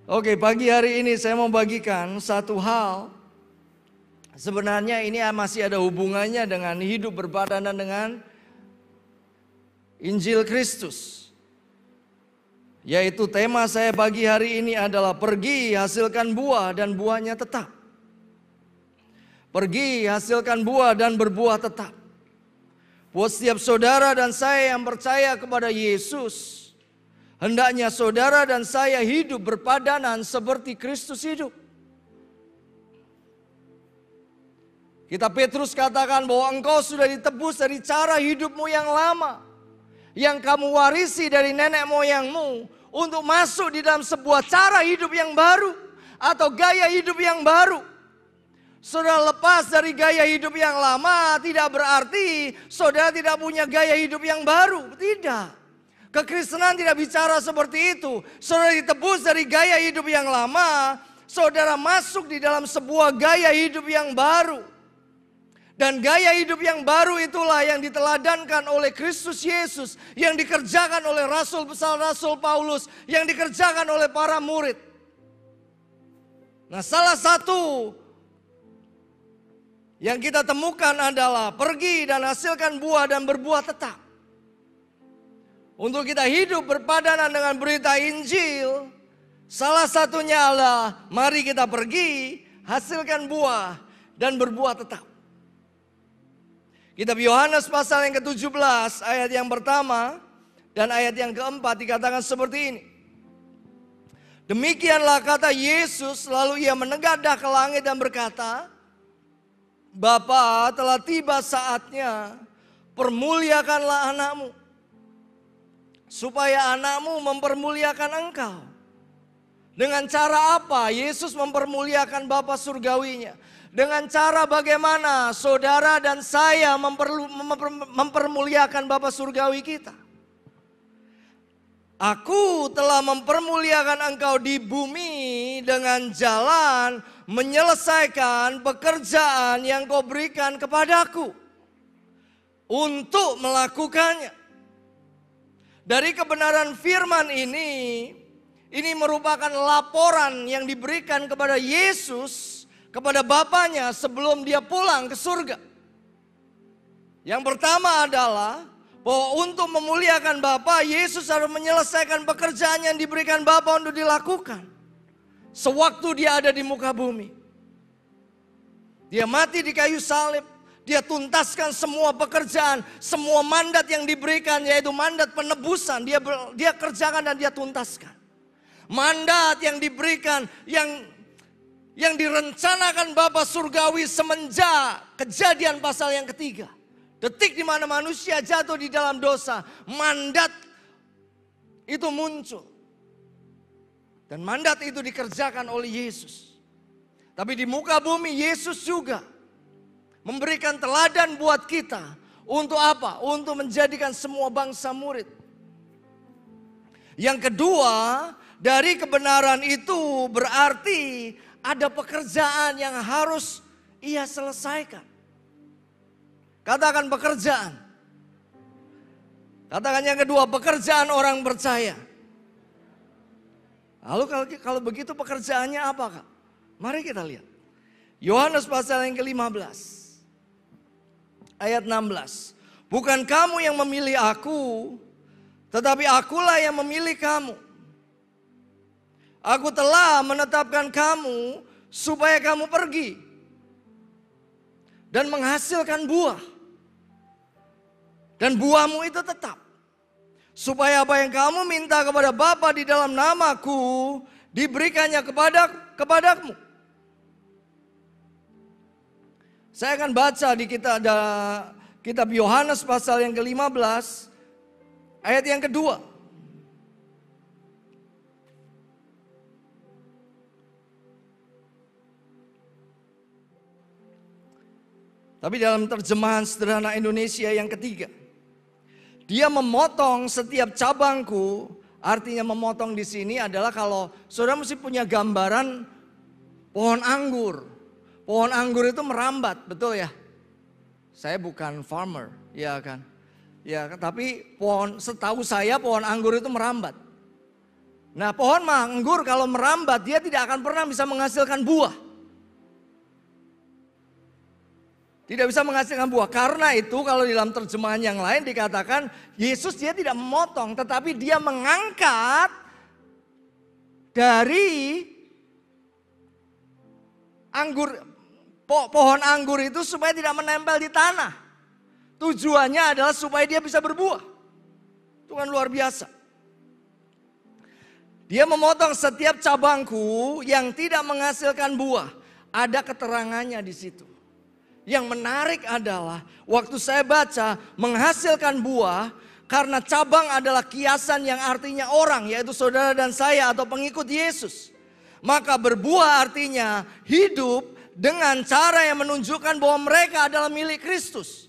Oke, pagi hari ini saya mau bagikan satu hal. Sebenarnya ini masih ada hubungannya dengan hidup berpadanan dengan Injil Kristus. Yaitu tema saya pagi hari ini adalah pergi hasilkan buah dan buahnya tetap. Pergi hasilkan buah dan berbuah tetap. Buat setiap saudara dan saya yang percaya kepada Yesus, hendaknya saudara dan saya hidup berpadanan seperti Kristus hidup. Kita Petrus katakan bahwa engkau sudah ditebus dari cara hidupmu yang lama, yang kamu warisi dari nenek moyangmu, untuk masuk di dalam sebuah cara hidup yang baru atau gaya hidup yang baru. Saudara lepas dari gaya hidup yang lama tidak berarti saudara tidak punya gaya hidup yang baru. Tidak. Kekristenan tidak bicara seperti itu. Saudara ditebus dari gaya hidup yang lama, saudara masuk di dalam sebuah gaya hidup yang baru. Dan gaya hidup yang baru itulah yang diteladankan oleh Kristus Yesus, yang dikerjakan oleh Rasul besar Rasul Paulus, yang dikerjakan oleh para murid. Nah, salah satu yang kita temukan adalah pergi dan hasilkan buah dan berbuah tetap. Untuk kita hidup berpadanan dengan berita Injil, salah satunya adalah mari kita pergi, hasilkan buah dan berbuah tetap. Kitab Yohanes pasal yang ke-17 ayat yang pertama dan ayat yang keempat dikatakan seperti ini. Demikianlah kata Yesus, lalu ia menengadah ke langit dan berkata, Bapa, telah tiba saatnya, permuliakanlah anakmu, supaya anakmu mempermuliakan engkau. Dengan cara apa Yesus mempermuliakan Bapa surgawinya? Dengan cara bagaimana saudara dan saya mempermuliakan Bapa surgawi kita? Aku telah mempermuliakan engkau di bumi dengan jalan menyelesaikan pekerjaan yang kau berikan kepadaku untuk melakukannya. Dari kebenaran firman ini merupakan laporan yang diberikan kepada Yesus, kepada Bapanya sebelum dia pulang ke surga. Yang pertama adalah bahwa untuk memuliakan Bapa, Yesus harus menyelesaikan pekerjaan yang diberikan Bapa untuk dilakukan sewaktu dia ada di muka bumi. Dia mati di kayu salib, dia tuntaskan semua pekerjaan, semua mandat yang diberikan, yaitu mandat penebusan, dia kerjakan dan dia tuntaskan. Mandat yang diberikan, yang direncanakan Bapa surgawi semenjak Kejadian pasal yang ketiga. Detik di mana manusia jatuh di dalam dosa, mandat itu muncul. Dan mandat itu dikerjakan oleh Yesus. Tapi di muka bumi Yesus juga memberikan teladan buat kita. Untuk apa? Untuk menjadikan semua bangsa murid. Yang kedua, dari kebenaran itu berarti ada pekerjaan yang harus ia selesaikan. Katakan pekerjaan. Katakan yang kedua, pekerjaan orang percaya. Lalu kalau begitu pekerjaannya apa, Kak? Mari kita lihat. Yohanes pasal yang ke-15. Ayat 16. Bukan kamu yang memilih aku, tetapi akulah yang memilih kamu. Aku telah menetapkan kamu supaya kamu pergi dan menghasilkan buah. Dan buahmu itu tetap. Supaya apa yang kamu minta kepada Bapa di dalam namaku diberikannya kepadamu. Saya akan baca di kitab Yohanes pasal yang ke-15 ayat yang kedua. Tapi dalam terjemahan sederhana Indonesia yang ketiga, dia memotong setiap cabangku. Artinya memotong di sini adalah kalau saudara mesti punya gambaran pohon anggur. Pohon anggur itu merambat, betul ya? Saya bukan farmer, ya kan? Ya, tapi setahu saya pohon anggur itu merambat. Nah, pohon anggur kalau merambat dia tidak akan pernah bisa menghasilkan buah. Tidak bisa menghasilkan buah. Karena itu kalau dalam terjemahan yang lain dikatakan Yesus dia tidak memotong, tetapi dia mengangkat dari anggur, pohon anggur itu supaya tidak menempel di tanah. Tujuannya adalah supaya dia bisa berbuah. Itu kan luar biasa. Dia memotong setiap cabangku yang tidak menghasilkan buah. Ada keterangannya di situ. Yang menarik adalah waktu saya baca menghasilkan buah karena cabang adalah kiasan yang artinya orang, yaitu saudara dan saya atau pengikut Yesus. Maka berbuah artinya hidup dengan cara yang menunjukkan bahwa mereka adalah milik Kristus.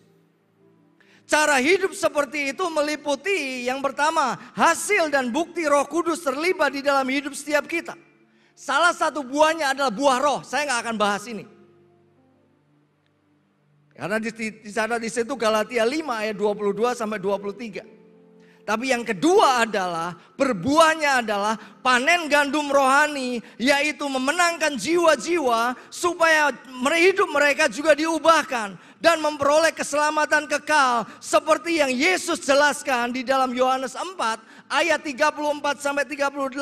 Cara hidup seperti itu meliputi yang pertama, hasil dan bukti Roh Kudus terlibat di dalam hidup setiap kita. Salah satu buahnya adalah buah roh. Saya nggak akan bahas ini. Karena di situ Galatia 5 ayat 22 sampai 23. Tapi yang kedua adalah berbuahnya adalah panen gandum rohani, yaitu memenangkan jiwa-jiwa supaya hidup mereka juga diubahkan dan memperoleh keselamatan kekal seperti yang Yesus jelaskan di dalam Yohanes 4 ayat 34 sampai 38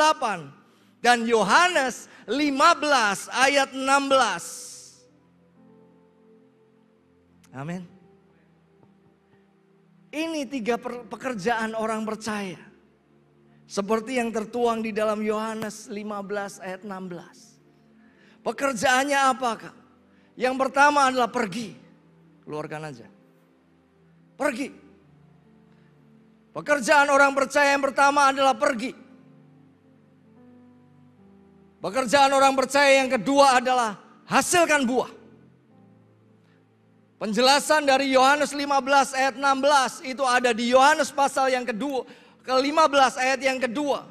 dan Yohanes 15 ayat 16. Amin. Ini 3 pekerjaan orang percaya. Seperti yang tertuang di dalam Yohanes 15 ayat 16. Pekerjaannya apakah? Yang pertama adalah pergi. Keluarkan aja. Pergi. Pekerjaan orang percaya yang pertama adalah pergi. Pekerjaan orang percaya yang kedua adalah hasilkan buah. Penjelasan dari Yohanes 15 ayat 16 itu ada di Yohanes pasal yang kedua, ke-15 ayat yang kedua.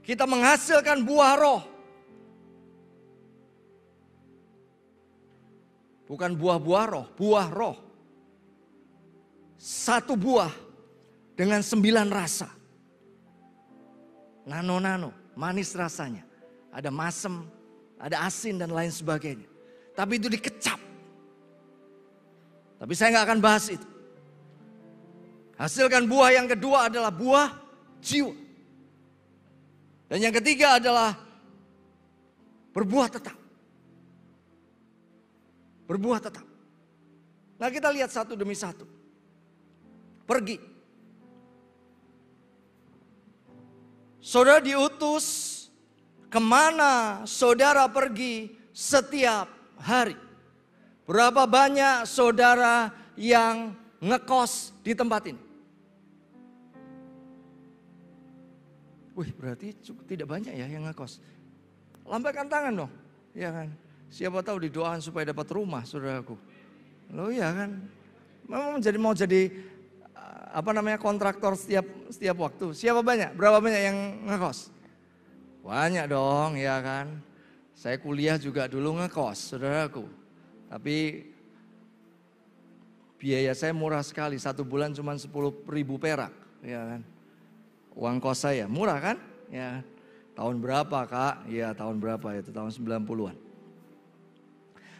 Kita menghasilkan buah roh. Bukan buah-buah roh, buah roh. 1 buah dengan 9 rasa. Nano-nano, manis rasanya. Ada masem, ada asin dan lain sebagainya. Tapi itu dikecap. Tapi saya nggak akan bahas itu. Hasilkan buah yang kedua adalah buah jiwa. Dan yang ketiga adalah berbuah tetap. Berbuah tetap. Nah kita lihat satu demi satu. Pergi. Saudara diutus kemana saudara pergi setiap hari. Berapa banyak saudara yang ngekos di tempat ini? Wih, berarti tidak banyak ya yang ngekos. Lambaikan tangan dong, ya kan? Siapa tahu didoakan supaya dapat rumah, saudaraku. Loh ya kan? Memang mau jadi kontraktor setiap waktu. Siapa banyak? Berapa banyak yang ngekos? Banyak dong, ya kan? Saya kuliah juga dulu ngekos, saudaraku. Tapi biaya saya murah sekali, 1 bulan cuma 10.000 perak, ya kan. Uang kos saya murah kan? Ya. Tahun berapa kak? Ya tahun berapa itu? Tahun 90-an.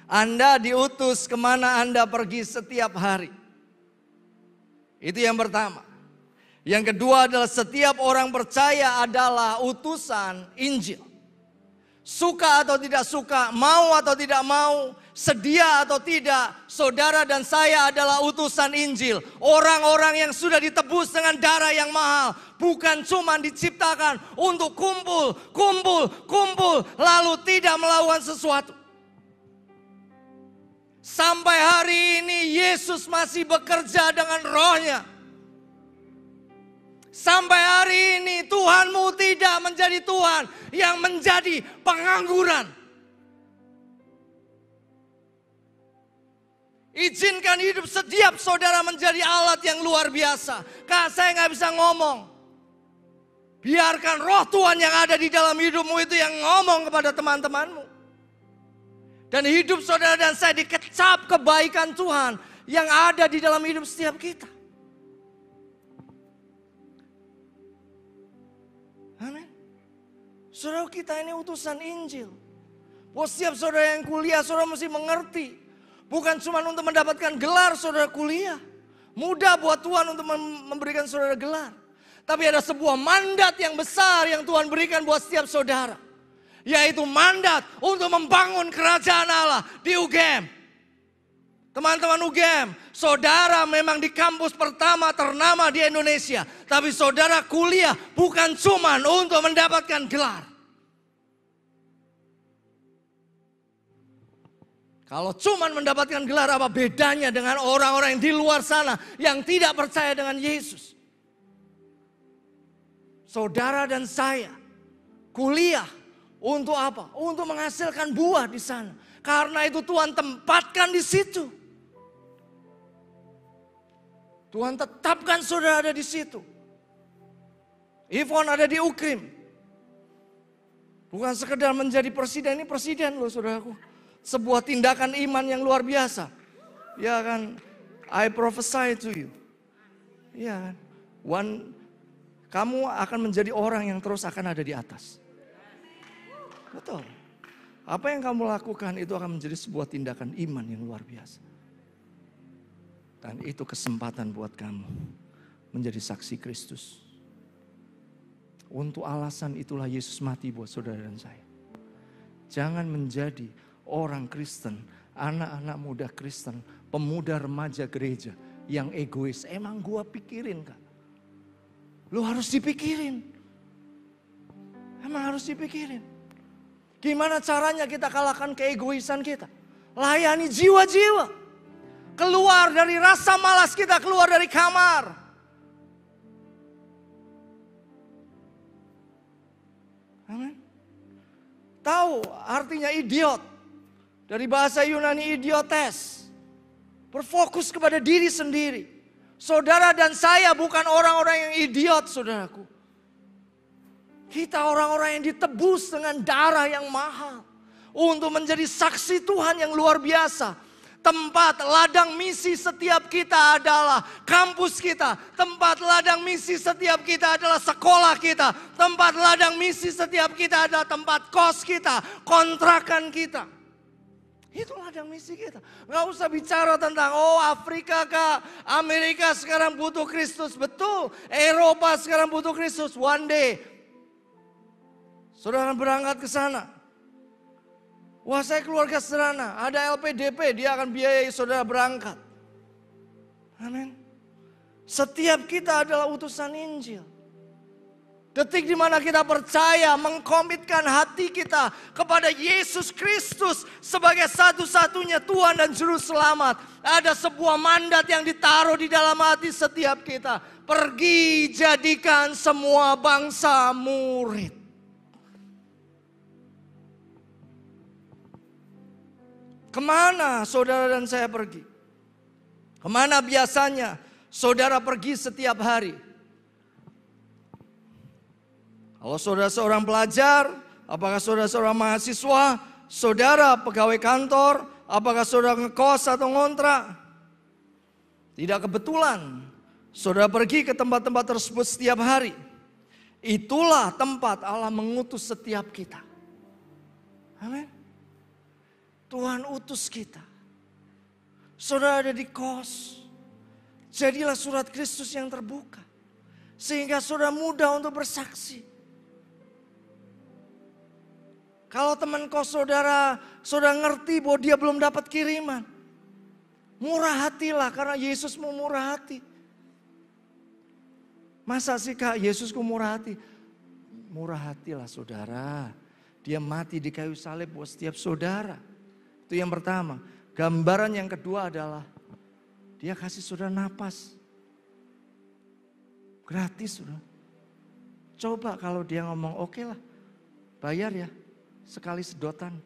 Anda diutus kemana Anda pergi setiap hari. Itu yang pertama. Yang kedua adalah setiap orang percaya adalah utusan Injil. Suka atau tidak suka, mau atau tidak mau, sedia atau tidak, saudara dan saya adalah utusan Injil. Orang-orang yang sudah ditebus dengan darah yang mahal. Bukan cuma diciptakan untuk kumpul, lalu tidak melakukan sesuatu. Sampai hari ini Yesus masih bekerja dengan rohnya. Sampai hari ini Tuhanmu tidak menjadi Tuhan yang menjadi pengangguran. Izinkan hidup setiap saudara menjadi alat yang luar biasa. Kak, saya nggak bisa ngomong. Biarkan roh Tuhan yang ada di dalam hidupmu itu yang ngomong kepada teman-temanmu. Dan hidup saudara dan saya dikecap kebaikan Tuhan yang ada di dalam hidup setiap kita. Amin. Saudara, kita ini utusan Injil. Buat setiap saudara yang kuliah, saudara mesti mengerti. Bukan cuma untuk mendapatkan gelar saudara kuliah. Mudah buat Tuhan untuk memberikan saudara gelar. Tapi ada sebuah mandat yang besar yang Tuhan berikan buat setiap saudara. Yaitu mandat untuk membangun kerajaan Allah di UGM. Teman-teman UGM, saudara memang di kampus pertama ternama di Indonesia. Tapi saudara kuliah bukan cuma untuk mendapatkan gelar. Kalau cuma mendapatkan gelar, apa bedanya dengan orang-orang yang di luar sana yang tidak percaya dengan Yesus? Saudara dan saya kuliah untuk apa? Untuk menghasilkan buah di sana. Karena itu Tuhan tempatkan di situ. Tuhan tetapkan saudara ada di situ. Ivon ada di UKRIM. Bukan sekedar menjadi presiden, ini presiden loh saudaraku. Sebuah tindakan iman yang luar biasa. Ya kan, I prophesy to you. Ya kan, kamu akan menjadi orang yang terus akan ada di atas. Betul. Apa yang kamu lakukan itu akan menjadi sebuah tindakan iman yang luar biasa. Dan itu kesempatan buat kamu menjadi saksi Kristus. Untuk alasan itulah Yesus mati buat saudara dan saya. Jangan menjadi orang Kristen, anak-anak muda Kristen, pemuda remaja gereja yang egois. Emang gua pikirin Kak? Lu harus dipikirin. Emang harus dipikirin. Gimana caranya kita kalahkan keegoisan kita? Layani jiwa-jiwa. Keluar dari rasa malas kita, keluar dari kamar. Amin. Tahu artinya idiot. Dari bahasa Yunani idiotes. Berfokus kepada diri sendiri. Saudara dan saya bukan orang-orang yang idiot saudaraku. Kita orang-orang yang ditebus dengan darah yang mahal. Untuk menjadi saksi Tuhan yang luar biasa. Tempat ladang misi setiap kita adalah kampus kita. Tempat ladang misi setiap kita adalah sekolah kita. Tempat ladang misi setiap kita adalah tempat kos kita. Kontrakan kita. Itu ladang misi kita. Gak usah bicara tentang Afrika kah, Amerika sekarang butuh Kristus. Betul, Eropa sekarang butuh Kristus. One day saudara berangkat ke sana. Wah, saya keluarga sederhana, ada LPDP, dia akan biayai saudara berangkat. Amin. Setiap kita adalah utusan Injil. Detik di mana kita percaya, mengkomitkan hati kita kepada Yesus Kristus sebagai satu-satunya Tuhan dan Juru Selamat. Ada sebuah mandat yang ditaruh di dalam hati setiap kita. Pergi jadikan semua bangsa murid. Kemana saudara dan saya pergi? Kemana biasanya saudara pergi setiap hari? Kalau saudara seorang pelajar, apakah saudara seorang mahasiswa, saudara pegawai kantor, apakah saudara ngekos atau ngontrak? Tidak kebetulan saudara pergi ke tempat-tempat tersebut setiap hari. Itulah tempat Allah mengutus setiap kita. Amin. Tuhan utus kita. Saudara ada di kos. Jadilah surat Kristus yang terbuka. Sehingga saudara mudah untuk bersaksi. Kalau teman kos saudara ngerti bahwa dia belum dapat kiriman. Murah hatilah karena Yesus mau murah hati. Masa sih Kak Yesusku murah hati? Murah hatilah saudara. Dia mati di kayu salib buat setiap saudara. Itu yang pertama. Gambaran yang kedua adalah dia kasih saudara napas. Gratis saudara. Coba kalau dia ngomong oke lah bayar ya. Sekali sedotan,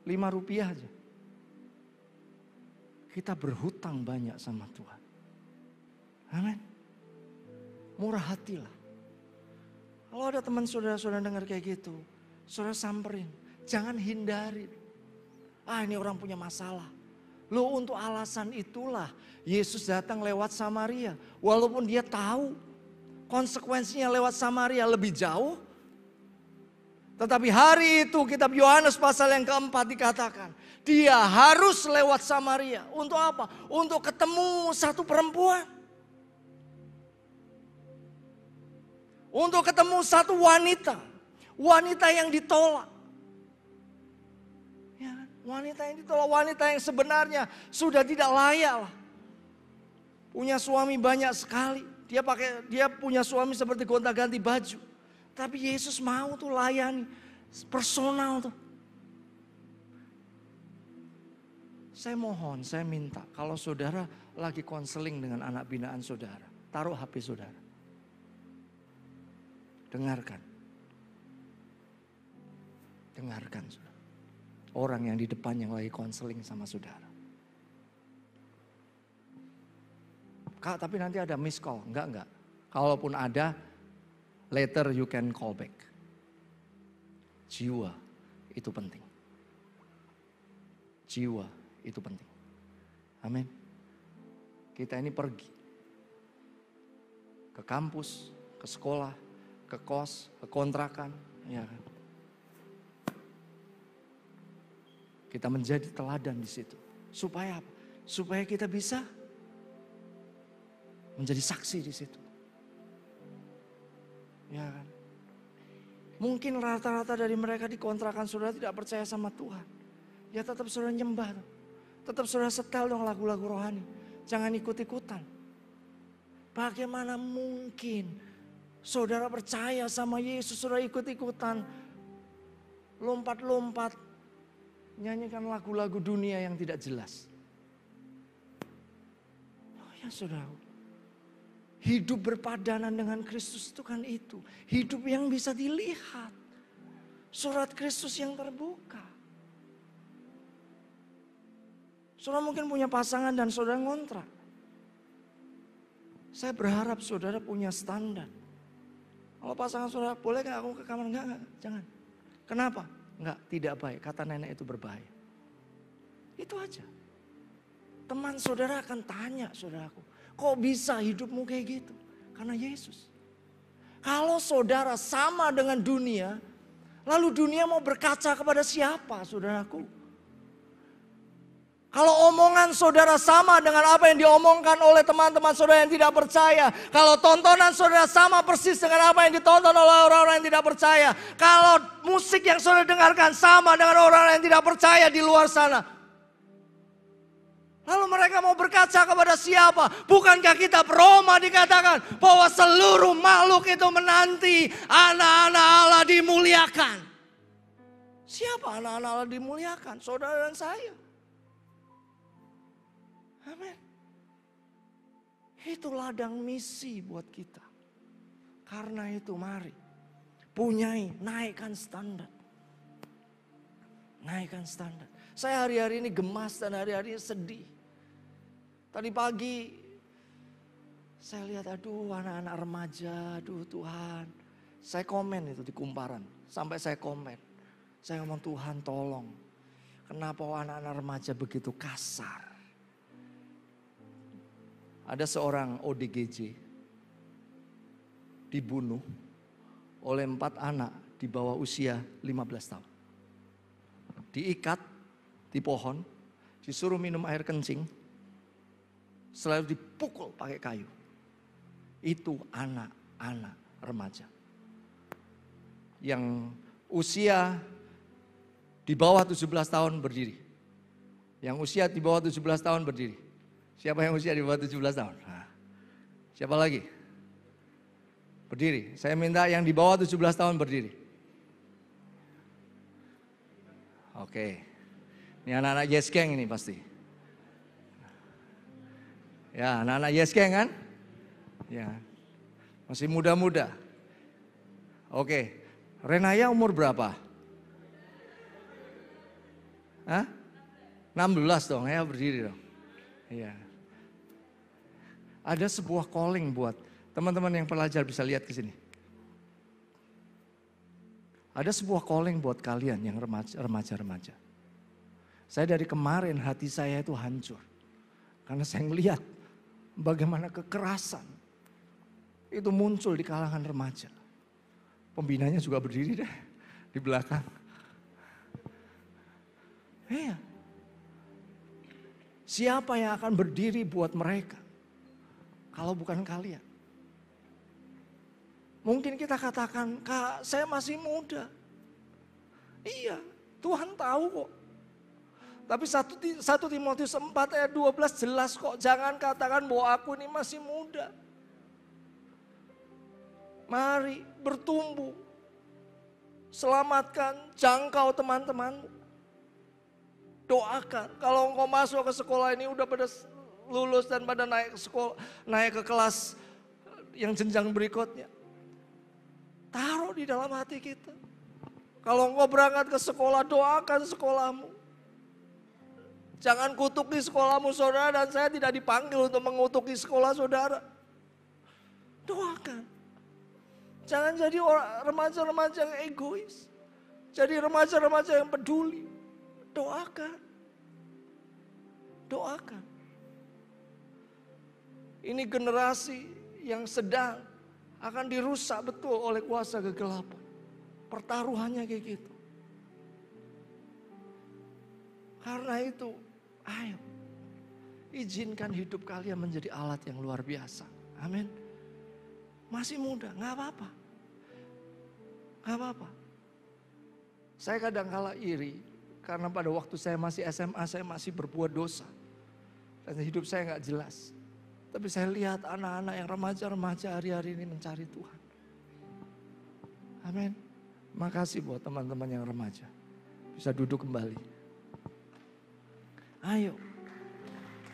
5 rupiah aja. Kita berhutang banyak sama Tuhan. Amin. Murah hatilah. Kalau ada teman saudara-saudara dengar kayak gitu, saudara samperin. Jangan hindari. Ini orang punya masalah. Loh, untuk alasan itulah Yesus datang lewat Samaria. Walaupun dia tahu konsekuensinya lewat Samaria lebih jauh. Tetapi hari itu kitab Yohanes pasal yang keempat dikatakan, dia harus lewat Samaria. Untuk apa? Untuk ketemu satu perempuan. Untuk ketemu satu wanita. Wanita yang ditolak. Ya, wanita yang ditolak, wanita yang sebenarnya sudah tidak layak lah. Punya suami banyak sekali. Dia punya suami seperti gonta-ganti baju. Tapi Yesus mau tuh layani personal tuh. Saya mohon, saya minta kalau saudara lagi konseling dengan anak binaan saudara, taruh HP saudara. Dengarkan. Dengarkan saudara. Orang yang di depan yang lagi konseling sama saudara. Kak, tapi nanti ada miss call. Enggak. Kalaupun ada, later you can call back. Jiwa itu penting. Jiwa itu penting. Amin. Kita ini pergi. Ke kampus, ke sekolah, ke kos, ke kontrakan. Ya. Kita menjadi teladan di situ. Supaya apa? Supaya kita bisa menjadi saksi di situ. Ya kan? Mungkin rata-rata dari mereka di kontrakan saudara tidak percaya sama Tuhan. Ya tetap saudara nyembah. Tetap saudara setel dong lagu-lagu rohani. Jangan ikut-ikutan. Bagaimana mungkin saudara percaya sama Yesus, saudara ikut-ikutan. Lompat-lompat. Nyanyikan lagu-lagu dunia yang tidak jelas. Oh ya saudara. Hidup berpadanan dengan Kristus itu kan itu. Hidup yang bisa dilihat. Surat Kristus yang terbuka. Saudara mungkin punya pasangan dan saudara ngontrak. Saya berharap saudara punya standar. Kalau pasangan saudara, boleh gak aku ke kamar? Enggak, jangan. Kenapa? Enggak, tidak baik. Kata nenek itu berbahaya. Itu aja. Teman saudara akan tanya saudaraku. Kok bisa hidupmu kayak gitu? Karena Yesus. Kalau saudara sama dengan dunia, lalu dunia mau berkaca kepada siapa saudaraku? Kalau omongan saudara sama dengan apa yang diomongkan oleh teman-teman saudara yang tidak percaya. Kalau tontonan saudara sama persis dengan apa yang ditonton oleh orang-orang yang tidak percaya. Kalau musik yang saudara dengarkan sama dengan orang-orang yang tidak percaya di luar sana. Lalu mereka mau berkaca kepada siapa? Bukankah kitab Roma dikatakan bahwa seluruh makhluk itu menanti anak-anak Allah dimuliakan. Siapa anak-anak Allah dimuliakan? Saudara dan saya. Amin. Itu ladang misi buat kita. Karena itu mari punyai, naikkan standar. Naikkan standar. Saya hari-hari ini gemas dan hari-hari ini sedih. Tadi pagi saya lihat aduh anak-anak remaja, aduh Tuhan. Saya komen itu di Kumparan, sampai saya komen. Saya ngomong Tuhan tolong, kenapa anak-anak remaja begitu kasar. Ada seorang ODGJ dibunuh oleh 4 anak di bawah usia 15 tahun. Diikat di pohon, disuruh minum air kencing. Selalu dipukul pakai kayu. Itu anak-anak remaja. Yang usia di bawah 17 tahun berdiri. Yang usia di bawah 17 tahun berdiri. Siapa yang usia di bawah 17 tahun? Nah, siapa lagi? Berdiri. Saya minta yang di bawah 17 tahun berdiri. Oke. Ini anak-anak Yes Gang ini pasti. Ya, anak-anak Yes Gang kan? Ya. Masih muda-muda. Oke. Renaya umur berapa? Hah? 16 dong, ya berdiri dong. Iya. Ada sebuah calling buat teman-teman yang pelajar bisa lihat ke sini. Ada sebuah calling buat kalian yang remaja-remaja. Saya dari kemarin hati saya itu hancur. Karena saya melihat bagaimana kekerasan itu muncul di kalangan remaja. Pembinanya juga berdiri deh. di belakang. Iya. Siapa yang akan berdiri buat mereka kalau bukan kalian? Mungkin kita katakan, Kak, saya masih muda. Iya, Tuhan tahu kok. Tapi 1 Timotius 4 ayat 12 jelas kok. Jangan katakan bahwa aku ini masih muda. Mari bertumbuh. Selamatkan, jangkau teman-temanmu. Doakan. Kalau engkau masuk ke sekolah ini udah pada lulus dan pada naik ke sekolah, naik ke kelas yang jenjang berikutnya. Taruh di dalam hati kita. Kalau engkau berangkat ke sekolah, doakan sekolahmu. Jangan kutuki sekolahmu saudara, dan saya tidak dipanggil untuk mengutuki sekolah saudara. Doakan. Jangan jadi remaja-remaja yang egois. Jadi remaja-remaja yang peduli. Doakan. Doakan. Ini generasi yang sedang akan dirusak betul oleh kuasa kegelapan. Pertaruhannya kayak gitu. Karena itu, ayo. Izinkan hidup kalian menjadi alat yang luar biasa. Amin. Masih muda, gak apa-apa. Gak apa-apa. Saya kadang kala iri. Karena pada waktu saya masih SMA, saya masih berbuat dosa. Dan hidup saya gak jelas. Tapi saya lihat anak-anak yang remaja-remaja hari-hari ini mencari Tuhan. Amin. Makasih buat teman-teman yang remaja. Bisa duduk kembali. Ayo.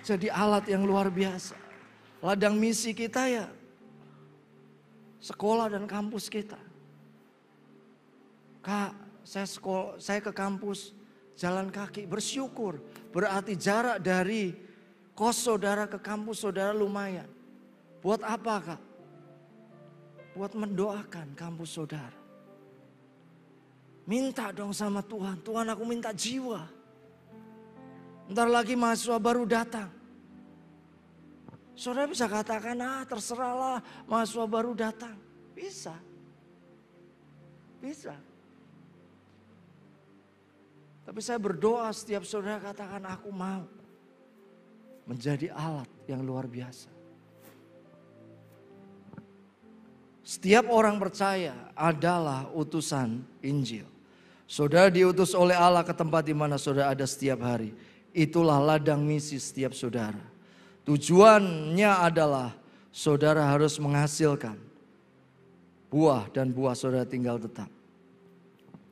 Jadi alat yang luar biasa. Ladang misi kita ya. Sekolah dan kampus kita. Kak, saya ke kampus jalan kaki, bersyukur. Berarti jarak dari kos saudara ke kampus saudara lumayan. Buat apa Kak? Buat mendoakan kampus saudara. Minta dong sama Tuhan. Tuhan, aku minta jiwa. Ntar lagi mahasiswa baru datang. Saudara bisa katakan, terserahlah mahasiswa baru datang. Bisa. Bisa. Tapi saya berdoa setiap saudara katakan, aku mau menjadi alat yang luar biasa. Setiap orang percaya adalah utusan Injil. Saudara diutus oleh Allah ke tempat di mana saudara ada setiap hari. Itulah ladang misi setiap saudara. Tujuannya adalah saudara harus menghasilkan buah dan buah saudara tinggal tetap.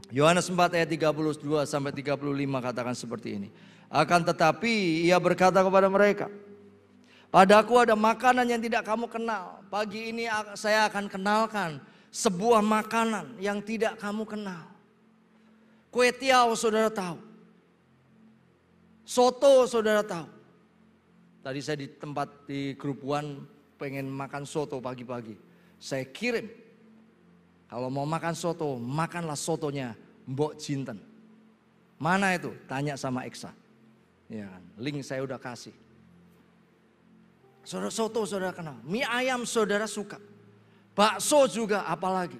Yohanes 4 ayat 32 sampai 35 katakan seperti ini. Akan tetapi ia berkata kepada mereka, padaku ada makanan yang tidak kamu kenal. Pagi ini saya akan kenalkan sebuah makanan yang tidak kamu kenal. Kue tiaw saudara tahu. Soto saudara tahu. Tadi saya di tempat di grup One pengen makan soto pagi-pagi. Saya kirim. Kalau mau makan soto, makanlah sotonya Mbok Jinten. Mana itu? Tanya sama Eksa. Ya kan, link saya udah kasih. Saudara soto saudara kenal. Mie ayam saudara suka. Bakso juga apalagi.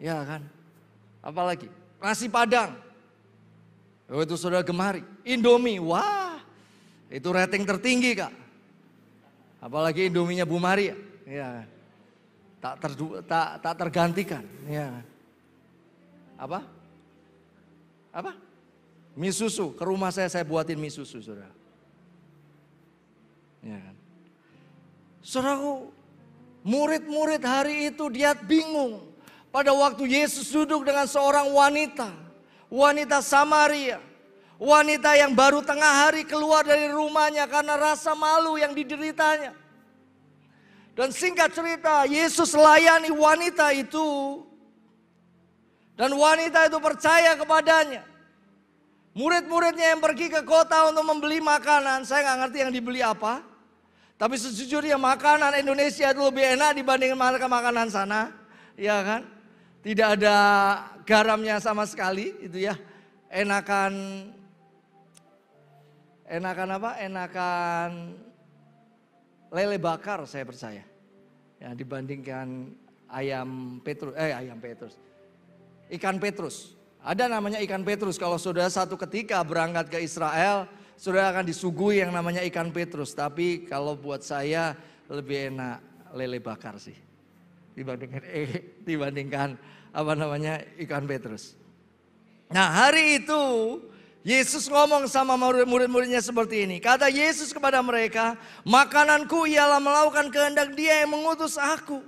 Ya kan. Apalagi. Nasi Padang. Oh, itu saudara gemari. Indomie. Wah. Itu rating tertinggi Kak. Apalagi Indominya Bu Maria. Ya. Tak tergantikan. Ya. Apa? Mie susu. Ke rumah saya buatin mie susu saudara. Ya kan. Saudaraku, murid-murid hari itu dia bingung. Pada waktu Yesus duduk dengan seorang wanita. Wanita Samaria. Wanita yang baru tengah hari keluar dari rumahnya karena rasa malu yang dideritanya. Dan singkat cerita, Yesus layani wanita itu. Dan wanita itu percaya kepadanya. Murid-muridnya yang pergi ke kota untuk membeli makanan. Saya gak ngerti yang dibeli apa. Tapi sejujurnya makanan Indonesia itu lebih enak dibandingin makanan sana. Ya kan? Tidak ada garamnya sama sekali. Itu ya. Enakan apa? Enakan lele bakar saya percaya. Ya, dibandingkan ayam Petrus. Ikan Petrus. Ada namanya ikan Petrus. Kalau saudara satu ketika berangkat ke Israel, saudara akan disuguhi yang namanya ikan Petrus. Tapi kalau buat saya lebih enak lele bakar sih. Dibandingkan ikan Petrus. Nah, hari itu Yesus ngomong sama murid-muridnya seperti ini. Kata Yesus kepada mereka, makananku ialah melakukan kehendak Dia yang mengutus aku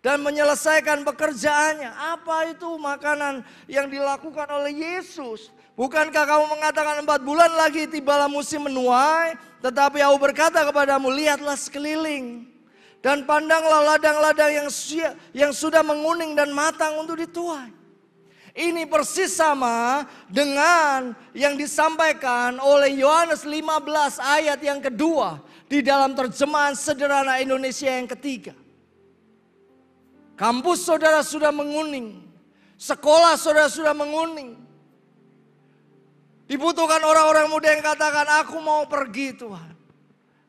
dan menyelesaikan pekerjaannya. Apa itu makanan yang dilakukan oleh Yesus? Bukankah kamu mengatakan 4 bulan lagi tibalah musim menuai? Tetapi aku berkata kepadamu, lihatlah sekeliling dan pandanglah ladang-ladang yang sudah menguning dan matang untuk dituai. Ini persis sama dengan yang disampaikan oleh Yohanes 15 ayat yang kedua di dalam terjemahan sederhana Indonesia yang ketiga. Kampus saudara sudah menguning, sekolah saudara sudah menguning. Dibutuhkan orang-orang muda yang katakan, aku mau pergi Tuhan.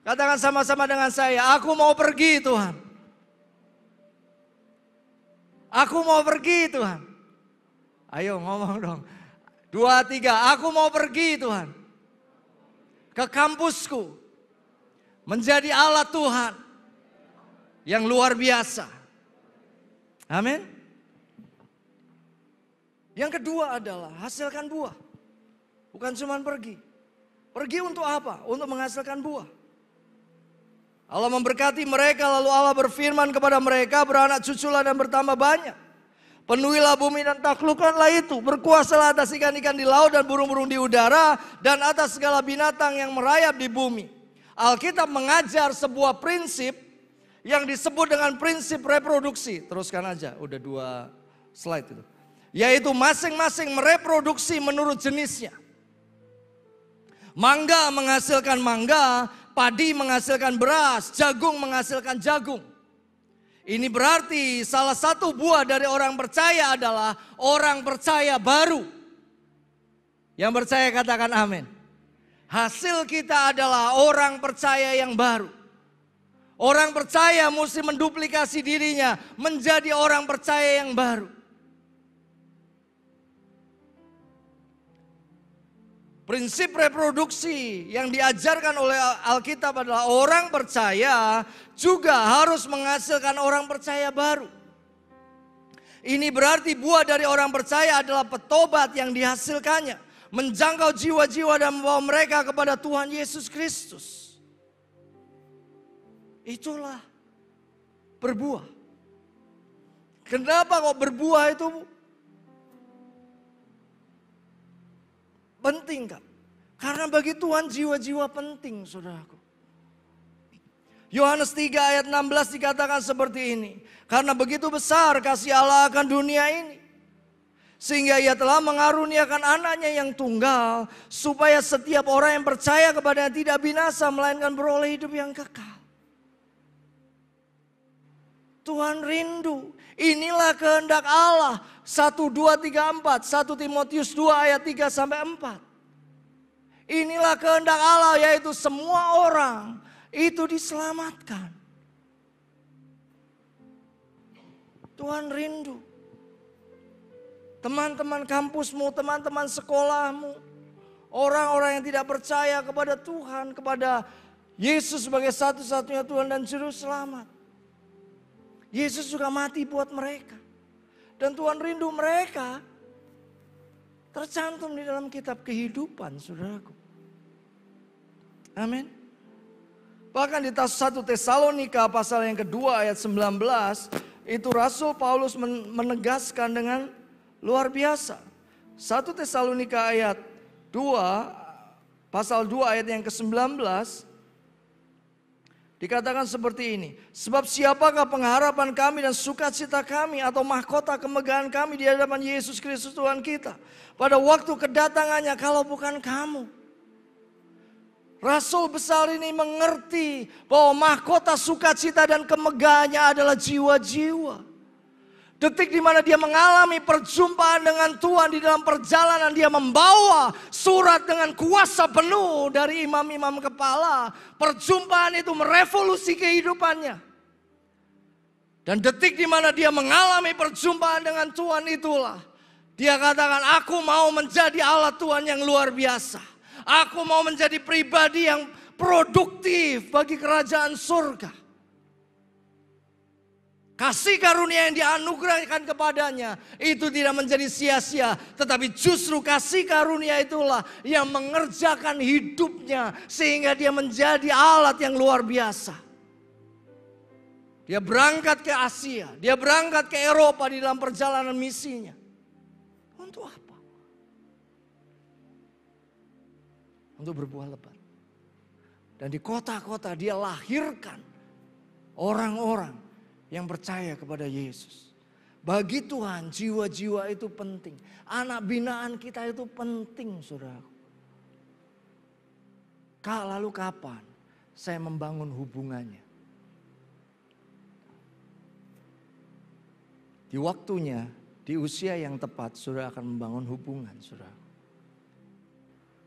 Katakan sama-sama dengan saya, aku mau pergi Tuhan. Aku mau pergi Tuhan. Ayo ngomong dong. 2, 3, aku mau pergi Tuhan. Ke kampusku. Menjadi alat Tuhan. Yang luar biasa. Amin. Yang kedua adalah hasilkan buah. Bukan cuma pergi. Pergi untuk apa? Untuk menghasilkan buah. Allah memberkati mereka, lalu Allah berfirman kepada mereka, beranak cuculah dan bertambah banyak. Penuhilah bumi dan taklukkanlah itu. Berkuasalah atas ikan-ikan di laut dan burung-burung di udara. Dan atas segala binatang yang merayap di bumi. Alkitab mengajar sebuah prinsip yang disebut dengan prinsip reproduksi. Teruskan aja, udah 2 slide itu. Yaitu masing-masing mereproduksi menurut jenisnya. Mangga menghasilkan mangga, padi menghasilkan beras, jagung menghasilkan jagung. Ini berarti salah satu buah dari orang percaya adalah orang percaya baru. Yang percaya katakan amin. Hasil kita adalah orang percaya yang baru. Orang percaya mesti menduplikasi dirinya menjadi orang percaya yang baru. Prinsip reproduksi yang diajarkan oleh Alkitab adalah orang percaya juga harus menghasilkan orang percaya baru. Ini berarti buah dari orang percaya adalah petobat yang dihasilkannya. Menjangkau jiwa-jiwa dan membawa mereka kepada Tuhan Yesus Kristus. Itulah berbuah. Kenapa kok berbuah itu penting kan? Karena bagi Tuhan jiwa-jiwa penting saudaraku. Yohanes 3 ayat 16 dikatakan seperti ini. Karena begitu besar kasih Allah akan dunia ini. Sehingga ia telah mengaruniakan anaknya yang tunggal. Supaya setiap orang yang percaya kepadanya tidak binasa melainkan beroleh hidup yang kekal. Tuhan rindu. Inilah kehendak Allah. 1, 2, 3, 4. 1 Timotius 2 ayat 3 sampai 4. Inilah kehendak Allah, yaitu semua orang itu diselamatkan. Tuhan rindu. Teman-teman kampusmu, teman-teman sekolahmu, orang-orang yang tidak percaya kepada Tuhan, kepada Yesus sebagai satu-satunya Tuhan dan Juru Selamat. Yesus juga mati buat mereka. Dan Tuhan rindu mereka tercantum di dalam kitab kehidupan, saudaraku. Amin. Bahkan di 1 Tesalonika pasal yang kedua ayat 19, itu Rasul Paulus menegaskan dengan luar biasa. 1 Tesalonika ayat 2, pasal 2 ayat yang ke-19, dikatakan seperti ini. Sebab siapakah pengharapan kami dan sukacita kami atau mahkota kemegahan kami di hadapan Yesus Kristus Tuhan kita. Pada waktu kedatangannya kalau bukan kamu. Rasul besar ini mengerti bahwa mahkota sukacita dan kemegahannya adalah jiwa-jiwa. Detik di mana dia mengalami perjumpaan dengan Tuhan di dalam perjalanan, dia membawa surat dengan kuasa penuh dari imam-imam kepala. Perjumpaan itu merevolusi kehidupannya. Dan detik di mana dia mengalami perjumpaan dengan Tuhan itulah Dia katakan, aku mau menjadi alat Tuhan yang luar biasa. Aku mau menjadi pribadi yang produktif bagi kerajaan surga. Kasih karunia yang dianugerahkan kepadanya itu tidak menjadi sia-sia. Tetapi justru kasih karunia itulah yang mengerjakan hidupnya sehingga dia menjadi alat yang luar biasa. Dia berangkat ke Asia, dia berangkat ke Eropa di dalam perjalanan misinya. Untuk apa? Untuk berbuah lebat. Dan di kota-kota dia lahirkan orang-orang yang percaya kepada Yesus. Bagi Tuhan jiwa-jiwa itu penting. Anak binaan kita itu penting, saudara. Lalu kapan saya membangun hubungannya? Di waktunya, di usia yang tepat, saudara akan membangun hubungan, saudara.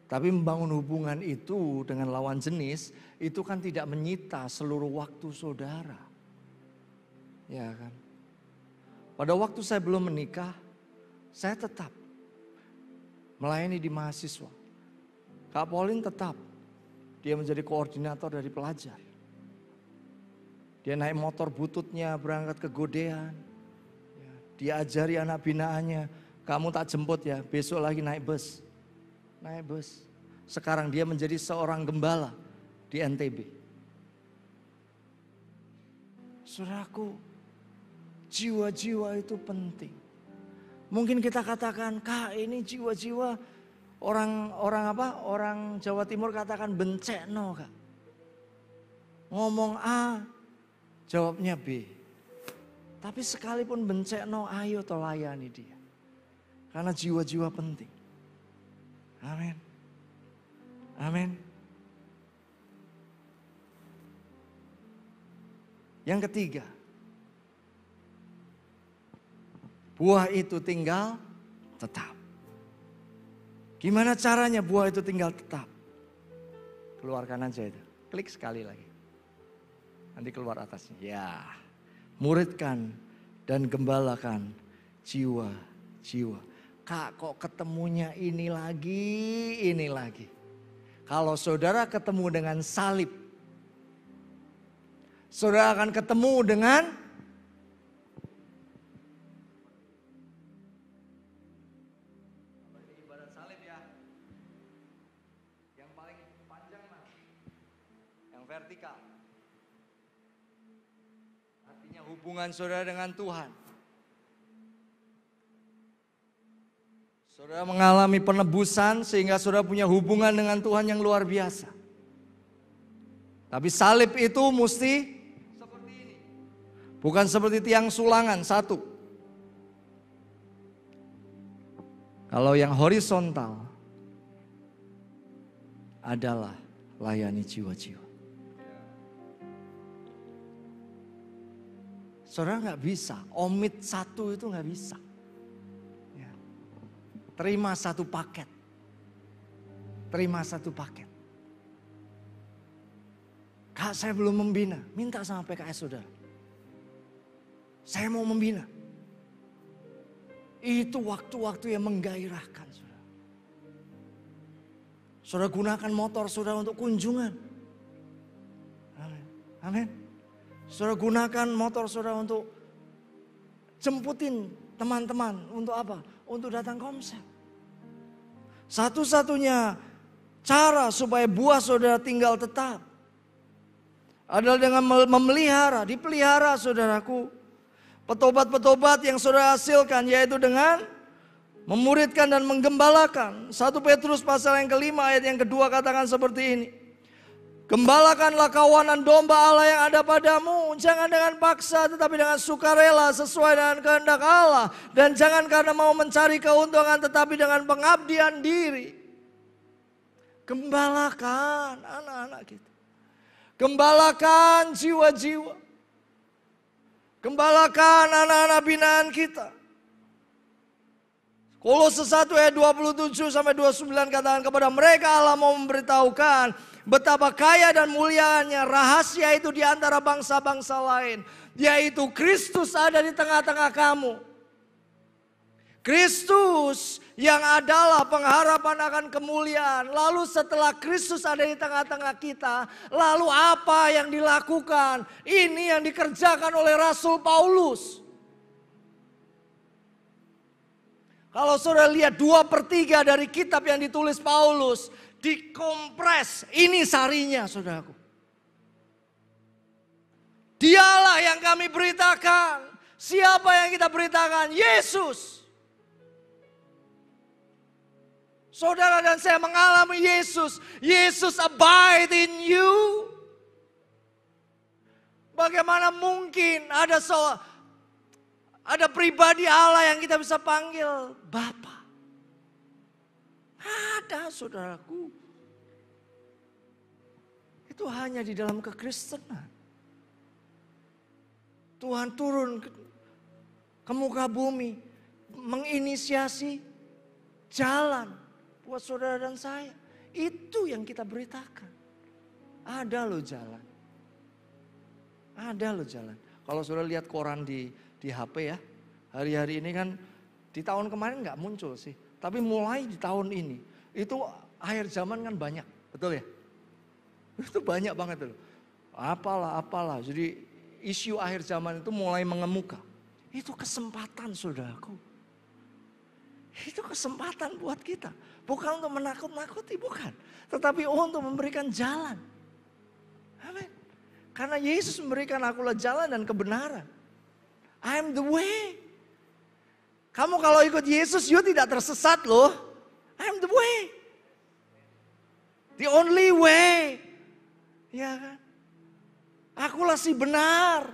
Tapi membangun hubungan itu dengan lawan jenis, itu kan tidak menyita seluruh waktu saudara. Ya kan? Pada waktu saya belum menikah, saya tetap melayani di mahasiswa. Kak Pauline tetap, dia menjadi koordinator dari pelajar. Dia naik motor bututnya berangkat ke Godean. Dia ajari anak binaannya, kamu tak jemput ya, besok lagi naik bus. Naik bus. Sekarang dia menjadi seorang gembala di NTB. Saudaraku, jiwa-jiwa itu penting. Mungkin kita katakan, Kak, ini jiwa-jiwa orang Jawa Timur katakan bencekno, Kak. Ngomong A, jawabnya B. Tapi sekalipun bencekno, ayo layani dia. Karena jiwa-jiwa penting. Amin. Amin. Yang ketiga, buah itu tinggal tetap. Gimana caranya buah itu tinggal tetap? Keluarkan aja itu. Klik sekali lagi. Nanti keluar atasnya. Ya. Muridkan dan gembalakan jiwa-jiwa. Kak, kok ketemunya ini lagi. Kalau saudara ketemu dengan salib, saudara akan ketemu dengan ibarat salib ya. Yang paling panjang mana? Yang vertikal. Artinya hubungan saudara dengan Tuhan. Saudara mengalami penebusan sehingga saudara punya hubungan dengan Tuhan yang luar biasa. Tapi salib itu mesti seperti ini. Bukan seperti tiang sulangan satu. Kalau yang horizontal adalah layani jiwa-jiwa. Saudara nggak bisa, omit satu itu nggak bisa. Terima satu paket. Kak, saya belum membina. Minta sama PKS saudara. Saya mau membina. Itu waktu-waktu yang menggairahkan saudara. Saudara gunakan motor saudara untuk kunjungan. Amin. Saudara gunakan motor saudara untuk jemputin teman-teman. Untuk apa? Untuk datang komsel. Satu-satunya cara supaya buah saudara tinggal tetap adalah dengan memelihara, dipelihara saudaraku. Petobat-petobat yang saudara hasilkan yaitu dengan memuridkan dan menggembalakan. 1 Petrus pasal yang kelima ayat yang kedua katakan seperti ini. Gembalakanlah kawanan domba Allah yang ada padamu. Jangan dengan paksa tetapi dengan sukarela sesuai dengan kehendak Allah. Dan jangan karena mau mencari keuntungan tetapi dengan pengabdian diri. Gembalakan anak-anak kita. Gembalakan jiwa-jiwa. Gembalakan anak-anak binaan kita. Kolose 1 ayat 27 sampai 29 katakan kepada mereka Allah mau memberitahukan betapa kaya dan mulianya rahasia itu di antara bangsa-bangsa lain. Yaitu Kristus ada di tengah-tengah kamu. Kristus yang adalah pengharapan akan kemuliaan. Lalu setelah Kristus ada di tengah-tengah kita, lalu apa yang dilakukan? Ini yang dikerjakan oleh Rasul Paulus. Kalau saudara lihat 2/3 dari kitab yang ditulis Paulus, dikompres, ini sarinya saudaraku. Dialah yang kami beritakan. Siapa yang kita beritakan? Yesus. Saudara dan saya mengalami Yesus. Yesus abide in you. Bagaimana mungkin ada pribadi Allah yang kita bisa panggil Bapa? Ada saudaraku. Itu hanya di dalam kekristenan. Tuhan turun ke muka bumi. Menginisiasi jalan buat saudara dan saya. Itu yang kita beritakan. Ada loh jalan. Ada loh jalan. Kalau saudara lihat koran di HP ya. Hari-hari ini kan di tahun kemarin gak muncul sih. Tapi mulai di tahun ini. Itu akhir zaman kan banyak. Betul ya? Itu banyak banget loh. Apalah. Jadi isu akhir zaman itu mulai mengemuka. Itu kesempatan saudaraku. Itu kesempatan buat kita. Bukan untuk menakut-nakuti, bukan. Tetapi untuk memberikan jalan. Amin. Karena Yesus memberikan akulah jalan dan kebenaran. I am the way. Kamu kalau ikut Yesus, you tidak tersesat loh. I am the way. The only way. Ya kan? Akulah si benar.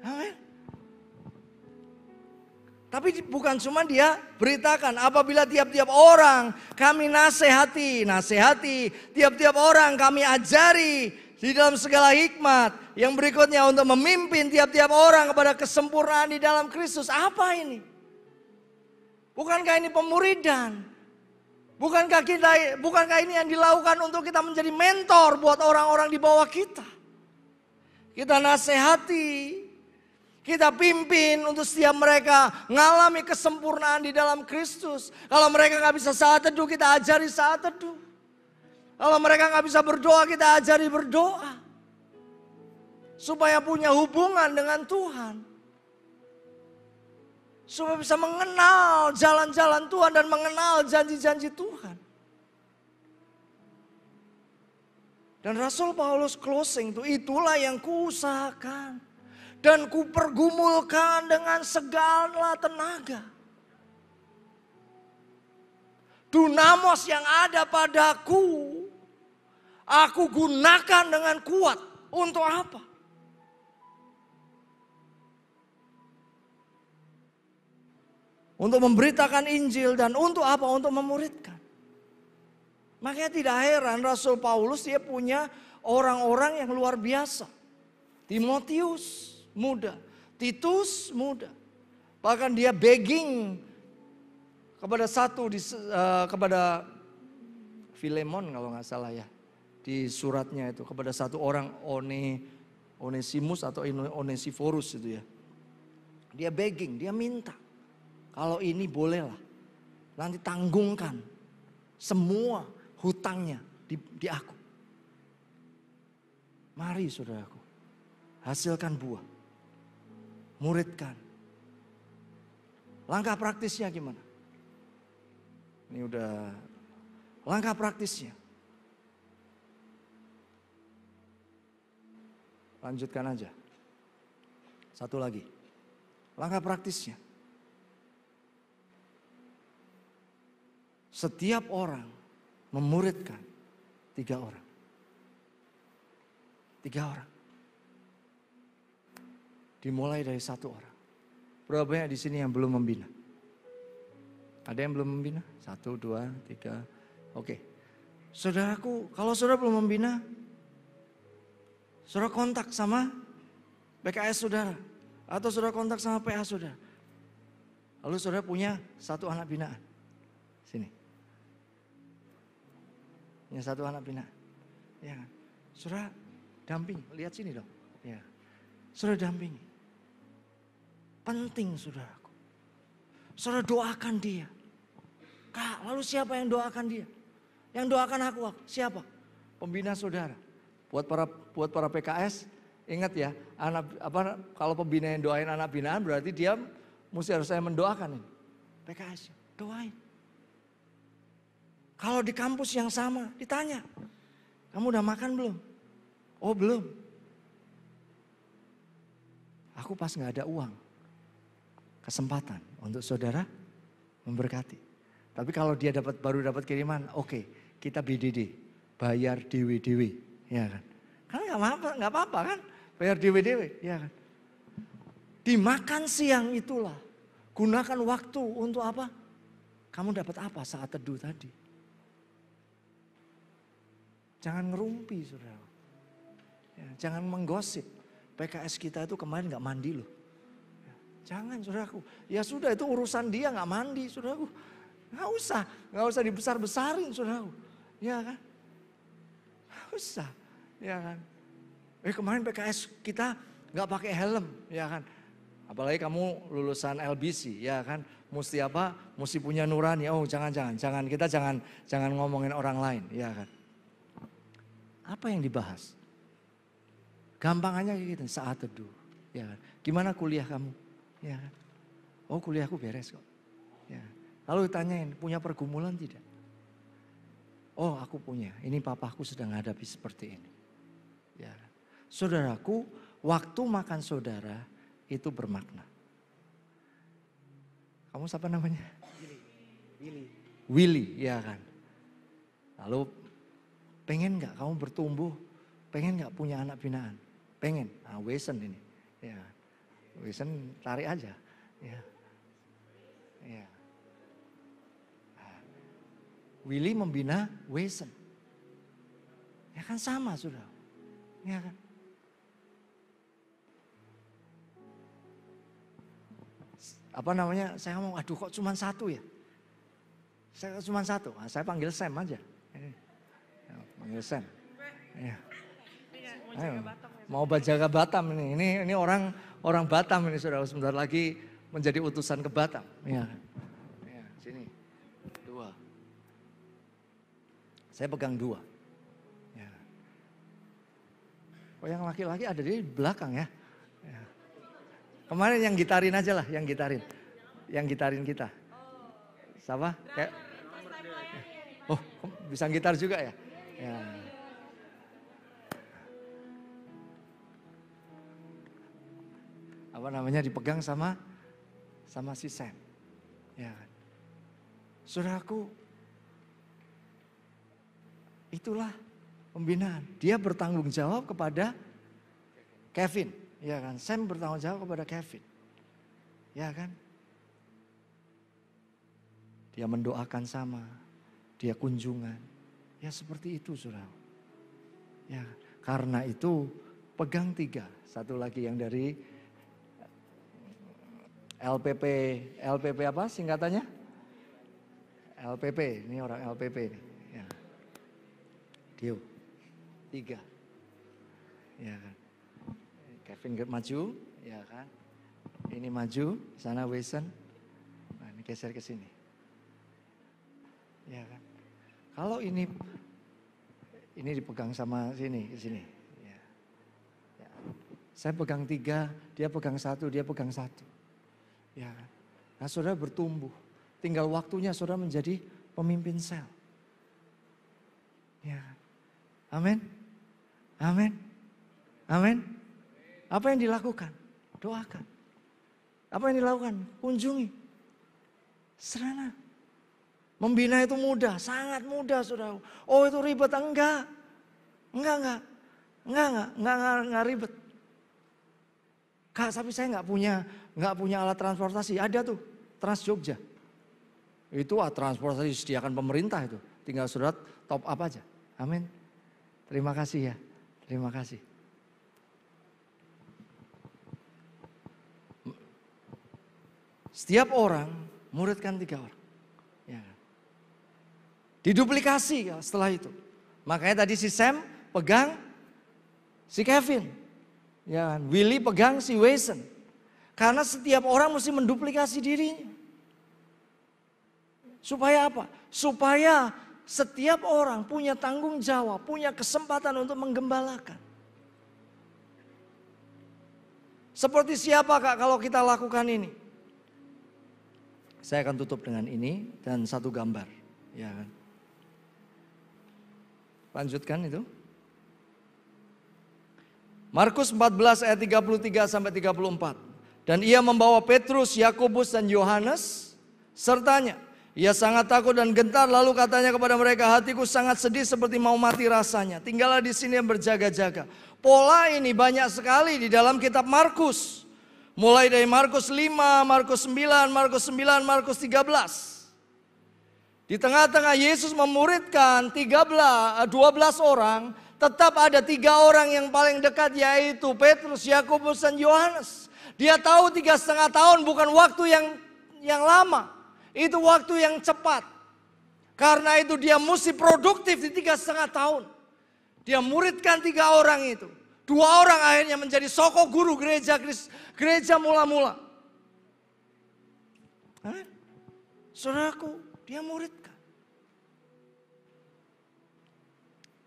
Amin. Tapi bukan cuma dia beritakan, apabila tiap-tiap orang kami nasihati, tiap-tiap orang kami ajari di dalam segala hikmat. Yang berikutnya untuk memimpin tiap-tiap orang kepada kesempurnaan di dalam Kristus. Apa ini? Bukankah ini pemuridan? Bukankah ini yang dilakukan untuk kita menjadi mentor buat orang-orang di bawah kita? Kita nasihati. Kita pimpin untuk setiap mereka mengalami kesempurnaan di dalam Kristus. Kalau mereka gak bisa saat teduh, kita ajari saat teduh. Kalau mereka gak bisa berdoa, kita ajari berdoa. Supaya punya hubungan dengan Tuhan. Supaya bisa mengenal jalan-jalan Tuhan dan mengenal janji-janji Tuhan. Dan Rasul Paulus closing itulah yang kuusahakan. Dan kupergumulkan dengan segala tenaga. Dunamos yang ada padaku, aku gunakan dengan kuat. Untuk apa? Untuk memberitakan Injil dan untuk apa? Untuk memuridkan. Makanya tidak heran Rasul Paulus dia punya orang-orang yang luar biasa. Timotius muda, Titus muda. Bahkan dia begging kepada Filemon kalau nggak salah ya. Di suratnya itu kepada satu orang Onesimus atau Onesiforus itu ya. Dia begging, dia minta. Kalau ini bolehlah, nanti tanggungkan semua hutangnya di aku. Mari saudaraku, hasilkan buah. Muridkan. Langkah praktisnya gimana? Ini udah langkah praktisnya. Lanjutkan aja. Satu lagi. Langkah praktisnya. Setiap orang memuridkan 3 orang. 3 orang. Dimulai dari 1 orang. Berapa banyak di sini yang belum membina? Ada yang belum membina? 1, 2, 3. Oke. Saudaraku, kalau saudara belum membina, saudara kontak sama PKS saudara. Atau saudara kontak sama PA saudara. Lalu saudara punya 1 anak binaan. Sini. Punya 1 anak binaan. Ya kan? Saudara damping, lihat sini dong. Ya. Saudara dampingi. Penting saudaraku. Saudara doakan dia. Kak, lalu siapa yang doakan dia? Yang doakan aku siapa? Pembina saudara. Buat para PKS, ingat ya, kalau pembina yang doain anak binaan berarti dia harus saya mendoakan ini. PKS, doain. Kalau di kampus yang sama, ditanya, kamu udah makan belum? Oh belum. Aku pas gak ada uang, kesempatan untuk saudara memberkati. Tapi kalau dia baru dapat kiriman, oke, kita BDD, bayar dewe-dewe, ya kan? Kan nggak apa-apa kan, bayar dewe-dewe, ya kan? Dimakan siang itulah, gunakan waktu untuk apa? Kamu dapat apa saat teduh tadi? Jangan ngerumpi, saudara. Ya, jangan menggosip. PKS kita itu kemarin nggak mandi loh. Ya, jangan, saudaraku. Ya sudah, itu urusan dia nggak mandi, saudaraku. Nggak usah dibesar-besarin, saudaraku. Ya kan? Nggak usah, ya kan? Kemarin PKS kita nggak pakai helm, ya kan? Apalagi kamu lulusan LBC, ya kan? Mesti apa? Mesti punya nurani. Oh jangan, kita jangan ngomongin orang lain, ya kan? Apa yang dibahas? Gampangannya kayak gitu, saat teduh. Ya kan? Gimana kuliah kamu? Ya kan? Oh kuliahku beres kok. Ya. Lalu ditanyain, punya pergumulan tidak? Oh aku punya, ini papaku sedang hadapi seperti ini. Ya. Saudaraku, waktu makan saudara itu bermakna. Kamu siapa namanya? Willy, ya kan? Lalu pengen gak kamu bertumbuh? Pengen gak punya anak binaan? Pengen, nah Wesen ini. Ya. Wesen tarik aja. Ya. Ya. Nah, Willy membina Wesen. Ya kan sama sudah. Ya kan. Apa namanya, saya ngomong, aduh kok cuma satu ya? Saya cuma satu, nah, saya panggil Sam aja. Ya, panggil Sam. Ya. Ayo, mau jaga Batam ini orang Batam ini sudah sebentar lagi menjadi utusan ke Batam. Ya. Ya, sini, 2. Saya pegang 2. Ya. Oh yang laki-laki ada di belakang ya. Ya. Kemarin yang gitarin aja lah, yang gitarin kita. Siapa? Kayak, oh bisa gitar juga ya? Ya. Apa namanya dipegang sama si Sam. Ya. Saudaraku, itulah pembinaan. Dia bertanggung jawab kepada Kevin. Ya kan, Sam bertanggung jawab kepada Kevin. Ya kan. Dia mendoakan sama, dia kunjungan. Ya seperti itu saudara. Ya, karena itu pegang 3. Satu lagi yang dari LPP apa singkatannya? LPP, ini orang LPP ini. Ya. Dio, 3. Ya kan. Kevin maju, ya kan. Ini maju, sana Wesen. Nah, ini geser ke sini. Ya kan. Kalau ini dipegang sama sini, ke sini. Ya. Ya. Saya pegang 3, dia pegang 1, dia pegang 1. Ya kan. Nah saudara bertumbuh. Tinggal waktunya saudara menjadi pemimpin sel. Ya. Amin. Amin. Amin. Apa yang dilakukan? Doakan. Apa yang dilakukan? Kunjungi. Serana. Membina itu mudah, sangat mudah saudara. Oh itu ribet, enggak ribet. Kak, tapi saya nggak punya alat transportasi. Ada tuh, Trans Jogja. Itu transportasi disediakan pemerintah itu. Tinggal saudara top up aja. Amin. Terima kasih ya, terima kasih. Setiap orang muridkan 3 orang. Ya. Diduplikasi ya, setelah itu. Makanya tadi si Sam pegang si Kevin. Ya, Willy pegang si Wesen. Karena setiap orang mesti menduplikasi dirinya. Supaya apa? Supaya setiap orang punya tanggung jawab, punya kesempatan untuk menggembalakan. Seperti siapa Kak kalau kita lakukan ini? Saya akan tutup dengan ini dan satu gambar. Ya kan? Lanjutkan itu. Markus 14 ayat 33 sampai 34. Dan ia membawa Petrus, Yakobus dan Yohanes sertanya. Ia sangat takut dan gentar, lalu katanya kepada mereka, hatiku sangat sedih seperti mau mati rasanya. Tinggallah di sini dan berjaga-jaga. Pola ini banyak sekali di dalam kitab Markus. Mulai dari Markus 5, Markus 9, Markus 9, Markus 13. Di tengah-tengah Yesus memuridkan 12 orang, tetap ada 3 orang yang paling dekat, yaitu Petrus, Yakobus dan Yohanes. Dia tahu 3,5 tahun bukan waktu yang lama. Itu waktu yang cepat. Karena itu dia mesti produktif di 3,5 tahun. Dia muridkan 3 orang itu. 2 orang akhirnya menjadi soko guru gereja mula-mula. Saudaraku, dia muridkan.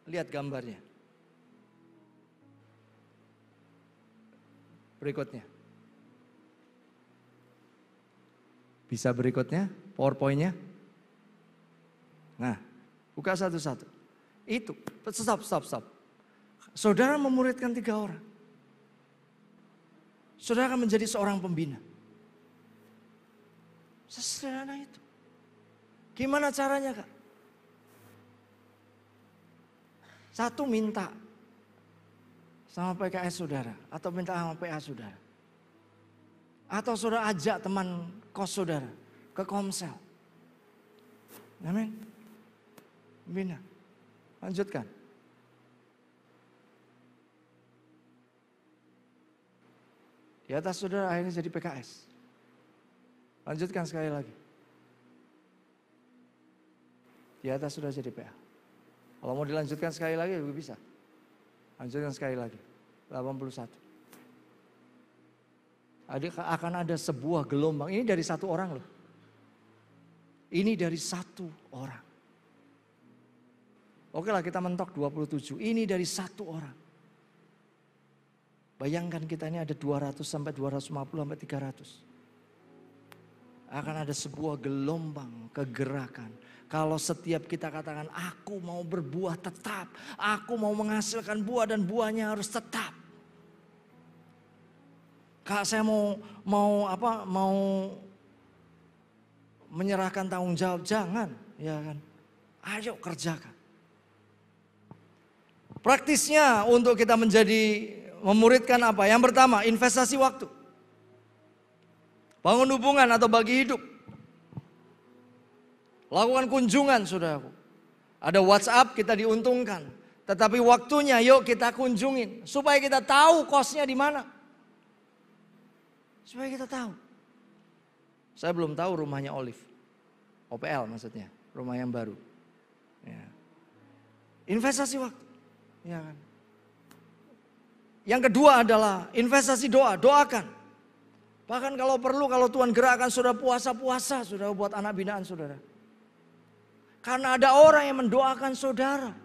Lihat gambarnya. Berikutnya. Bisa berikutnya, PowerPoint-nya. Nah, buka satu-satu. Itu, stop. Saudara memuridkan 3 orang. Saudara akan menjadi seorang pembina. Sesederhana itu. Gimana caranya Kak? 1, minta sama PKS saudara. Atau minta sama PA saudara. Atau saudara ajak teman kos saudara ke Komsel. Amin. Bina. Lanjutkan. Di atas saudara akhirnya jadi PKS. Lanjutkan sekali lagi. Di atas sudah jadi PA. Kalau mau dilanjutkan sekali lagi juga bisa. Lanjutkan sekali lagi. 81. Akan ada sebuah gelombang. Ini dari 1 orang loh. Ini dari 1 orang. Oke lah kita mentok 27. Ini dari 1 orang. Bayangkan kita ini ada 200 sampai 250 sampai 300. Akan ada sebuah gelombang kegerakan. Kalau setiap kita katakan aku mau berbuah tetap. Aku mau menghasilkan buah dan buahnya harus tetap. Kak saya mau menyerahkan tanggung jawab, jangan, ya kan? Ayo kerjakan. Praktisnya untuk kita memuridkan apa? Yang pertama, investasi waktu. Bangun hubungan atau bagi hidup. Lakukan kunjungan, saudaraku. Ada WhatsApp kita diuntungkan, tetapi waktunya yuk kita kunjungin supaya kita tahu kosnya di mana. Supaya kita tahu. Saya belum tahu rumahnya Olive. OPL maksudnya. Rumah yang baru. Ya. Investasi waktu. Ya kan? Yang kedua adalah investasi doa. Doakan. Bahkan kalau perlu, kalau Tuhan gerakkan saudara puasa-puasa. Saudara buat anak binaan saudara. Karena ada orang yang mendoakan saudara.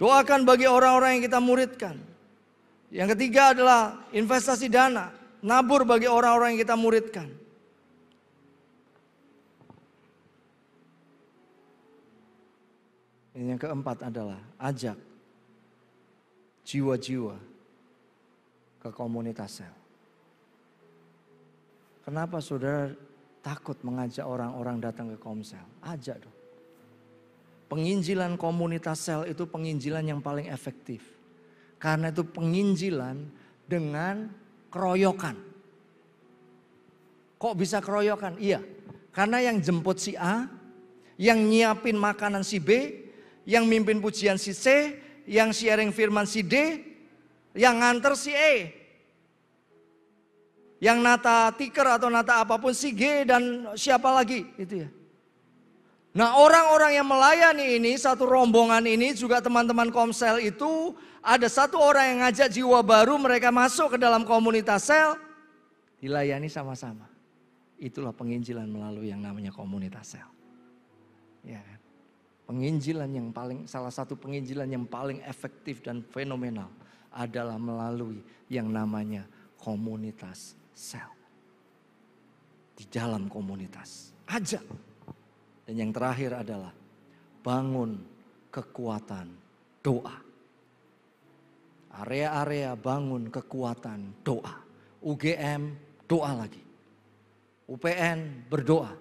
Doakan bagi orang-orang yang kita muridkan. Yang ketiga adalah investasi dana, nabur bagi orang-orang yang kita muridkan. Yang keempat adalah ajak jiwa-jiwa ke komunitas sel. Kenapa saudara takut mengajak orang-orang datang ke Komsel? Ajak dong. Penginjilan komunitas sel itu penginjilan yang paling efektif. Karena itu penginjilan dengan keroyokan. Kok bisa keroyokan? Iya, karena yang jemput si A, yang nyiapin makanan si B, yang mimpin pujian si C, yang sharing firman si D, yang nganter si E. Yang nata tiker atau nata apapun si G dan siapa lagi itu ya. Nah orang-orang yang melayani ini, satu rombongan ini juga teman-teman Komsel itu ada satu orang yang ngajak jiwa baru mereka masuk ke dalam komunitas sel, dilayani sama-sama. Itulah penginjilan melalui yang namanya komunitas sel. Ya kan? Penginjilan yang salah satu penginjilan yang paling efektif dan fenomenal adalah melalui yang namanya komunitas sel. Di dalam komunitas aja. Dan yang terakhir adalah bangun kekuatan doa. Area-area bangun kekuatan doa. UGM doa lagi. UPN berdoa.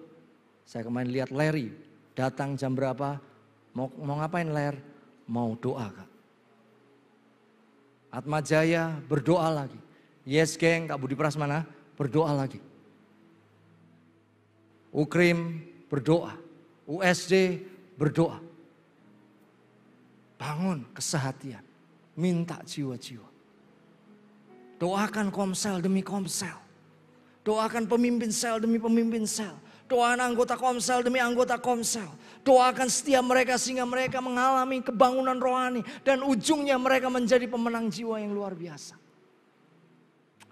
Saya kemarin lihat Larry datang jam berapa? Mau ngapain Ler? Mau doa Kak. Atma Jaya berdoa lagi. Yes Geng, Kak Budi Prasmana berdoa lagi. Ukrim berdoa. USD berdoa. Bangun kesehatian. Minta jiwa-jiwa. Doakan komsel demi komsel. Doakan pemimpin sel demi pemimpin sel. Doakan anggota komsel demi anggota komsel. Doakan setiap mereka sehingga mereka mengalami kebangunan rohani. Dan ujungnya mereka menjadi pemenang jiwa yang luar biasa.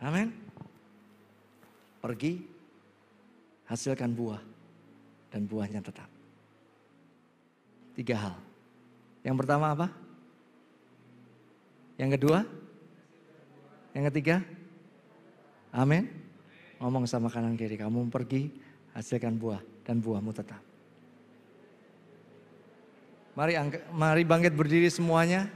Amin. Pergi, hasilkan buah. Dan buahnya tetap. 3 hal. Yang pertama apa? Yang kedua? Yang ketiga? Amin. Ngomong sama kanan kiri, kamu pergi, hasilkan buah dan buahmu tetap. Mari bangkit berdiri semuanya.